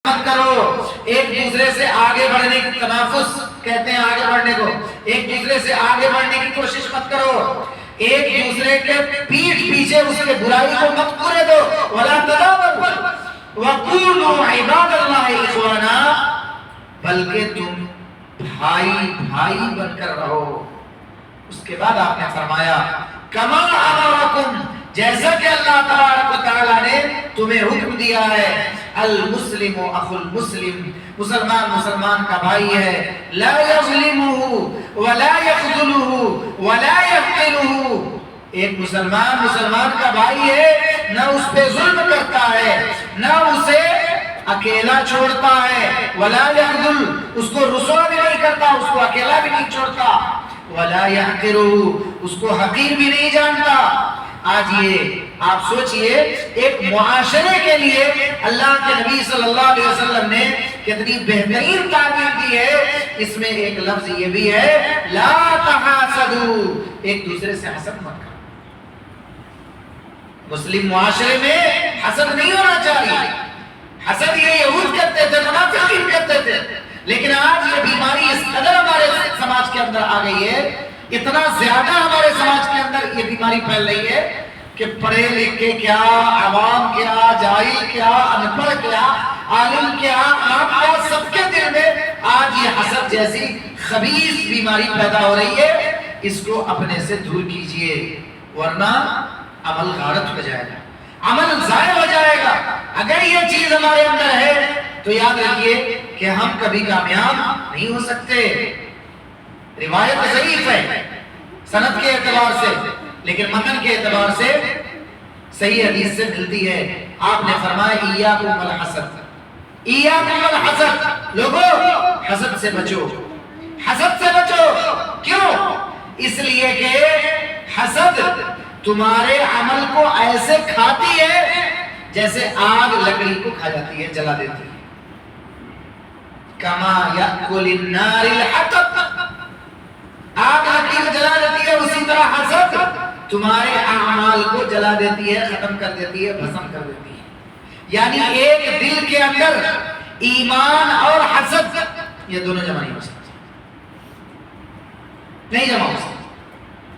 مت کرو، ایک دوسرے سے آگے بڑھنے کی تنافس کہتے ہیں، آگے بڑھنے کو، ایک دوسرے سے آگے بڑھنے کی کوشش مت کرو، ایک دوسرے کے پیٹھ پیچھے اس کے برائی کو مت کرے دو، وَلَا تَدَابَرُوا وَقُولُوا عِبَادَ اللَّهِ إِخْوَانًا، بلکہ تم بھائی بھائی بن کر رہو۔ اس کے بعد آپ نے فرمایا کَمَا أَمَرَكُمْ، جیسا کہ اللہ تبارک و تعالیٰ نے تمہیں حکم دیا ہے، المسلم اخو المسلم، مسلمان مسلمان کا بھائی ہے، لا یظلمہ ولا یخذلہ ولا یحقرہ، ایک مسلمان مسلمان کا بھائی ہے، نہ اس پہ ظلم کرتا ہے، نہ اسے اکیلا چھوڑتا ہے، ولا یخذل، اس کو رسوا بھی نہیں کرتا، اس کو اکیلا بھی نہیں چھوڑتا، ولا یحقرہ، اس کو حقیر بھی نہیں جانتا۔ آج یہ آپ سوچئے ایک معاشرے کے لیے اللہ کے نبی صلی اللہ علیہ وسلم نے کتنی بہترین تعلیم دی ہے، اس میں ایک لفظ یہ بھی ہے لا تحاسدوا، ایک دوسرے سے حسد مت کرو۔ مسلم معاشرے میں حسد نہیں ہونا چاہیے، حسد یہ یہود کرتے تھے، منافقین کرتے تھے، لیکن آج یہ بیماری اس قدر ہمارے سماج کے اندر آ گئی ہے، اتنا زیادہ ہمارے سماج کے اندر یہ بیماری پھیل رہی ہے کہ پڑھے لکھے کیا، عوام کیا، جاہل کیا، ان پڑھ کیا، عالم کیا، عام کیا، سب کے دل میں آج یہ حسد جیسی خبیث بیماری پیدا ہو رہی ہے۔ اس کو اپنے سے دور کیجئے، ورنہ عمل غارت ہو جائے گا، عمل ضائع ہو جائے گا۔ اگر یہ چیز ہمارے اندر ہے تو یاد رکھیے کہ ہم کبھی کامیاب نہیں ہو سکتے۔ روایت ضعیف ہے سند کے اعتبار سے، لیکن متن کے اعتبار سے صحیح حدیث سے ملتی ہے۔ آپ نے فرمایا ایاکم والحسد، ایاکم والحسد، لوگوں حسد سے بچو، حسد سے بچو۔ کیوں؟ اس لیے کہ حسد تمہارے عمل کو ایسے کھاتی ہے جیسے آگ لکڑی کو کھا جاتی ہے، جلا دیتی ہے۔ کما یأکل النار الحطب، آگ لکڑی کو جلا دیتی ہے، اسی طرح حسد تمہارے اعمال کو جلا دیتی ہے، ختم کر دیتی ہے، بھسم کر دیتی ہے۔ یعنی ایک دل کے اندر ایمان اور حسد یہ دونوں جمع نہیں ہو سکتے، نہیں جمع ہو سکتے۔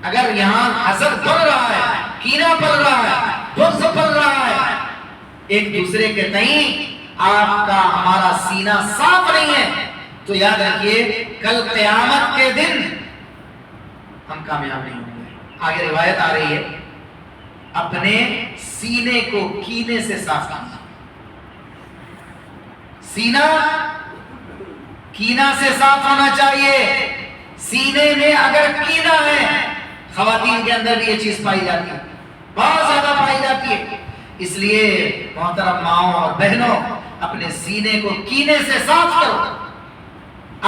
اگر یہاں حسد پل رہا ہے، کینہ پل رہا ہے، بغض پل رہا ہے ایک دوسرے کے تئیں، آپ کا ہمارا سینہ صاف نہیں ہے، تو یاد رکھیے کل قیامت کے دن ہم کامیاب نہیں ہوں گے۔ آگے روایت آ رہی ہے اپنے سینے کو کینے سے صاف کیجیے۔ سینہ کینہ سے صاف ہونا چاہیے۔ سینے میں اگر کینہ ہے، خواتین کے اندر بھی یہ چیز پائی جاتی ہے، بہت زیادہ پائی جاتی ہے، اس لیے محترم ماؤں اور بہنوں اپنے سینے کو کینے سے صاف کرو،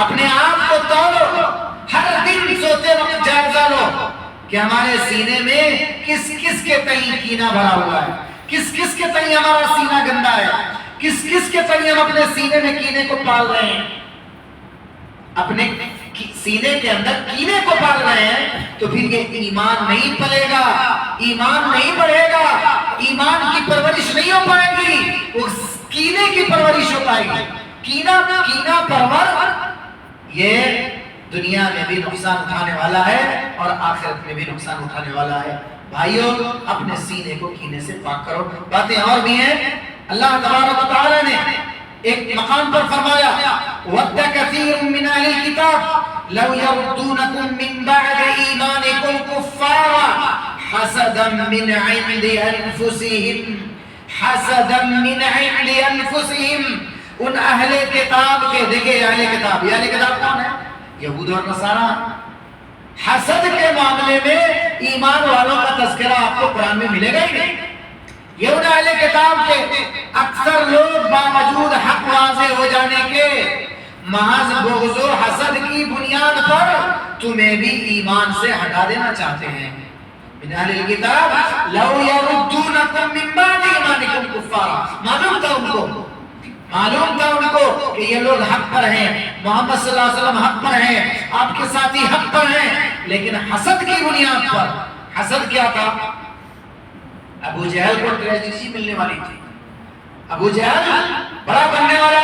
اپنے آپ کو تولو، ہر دن سوتے وقت جائزہ لو کہ ہمارے سینے میں کس کس کے تئیں کینہ بھرا ہوا ہے، کس کس کے تئیں ہمارا سینہ گندا ہے، کس کس کے تئیں ہم اپنے سینے میں کینے کو پال رہے ہیں۔ اپنے سینے کے اندر کینے کو پال رہے ہیں تو پھر یہ ایمان نہیں پلے گا، ایمان نہیں بڑھے گا، ایمان کی پرورش نہیں ہو پائے گی، وہ کینے کی پرورش ہو پائے گی۔ کینہ پرور یہ دنیا میں بھی نقصان اٹھانے والا ہے اور آخرت میں بھی نقصان اٹھانے والا ہے۔ بھائیوں اپنے سینے کو کینے سے پاک کرو۔ باتیں اور بھی ہیں، اللہ تبارک و تعالی نے ایک مقام پر فرمایا وَدَّ كَثِيرٌ مِّنْ أَهْلِ الْكِتَابِ لَوْ يَرُدُّونَكُم مِّن بَعْدِ إِيمَانِكُمْ كُفَّارًا حَسَدًا مِّنْ عِندِ أَنفُسِهِمْ، حَسَدًا مِّنْ عِندِ أَنفُسِهِمْ۔ ان اہل کتاب کے، دیکھیں اہل کتاب، یہ اہل کتاب کون ہے؟ یہود اور نصارہ۔ حسد کے معاملے میں ایمان والوں کا تذکرہ آپ کو قرآن میں ملے گا ہی نہیں۔ یہ ان اہل کتاب کے اکثر لوگ باوجود حق واضح ہو جانے کے محض بغض و حسد کی بنیاد پر تمہیں بھی ایمان سے ہٹا دینا چاہتے ہیں۔ من اہل الکتاب لو یردونکم من بعد ایمانکم کفارا، معلوم تھا ان کو کہ یہ لوگ حق پر ہیں، محمد صلی اللہ علیہ وسلم حق پر ہیں، آپ کے ساتھی حق پر ہیں، لیکن حسد کی بنیاد پر۔ حسد کیا تھا؟ ابو جہل کو ٹریجڈی ملنے والی تھی، ابو جہل بڑا بننے والا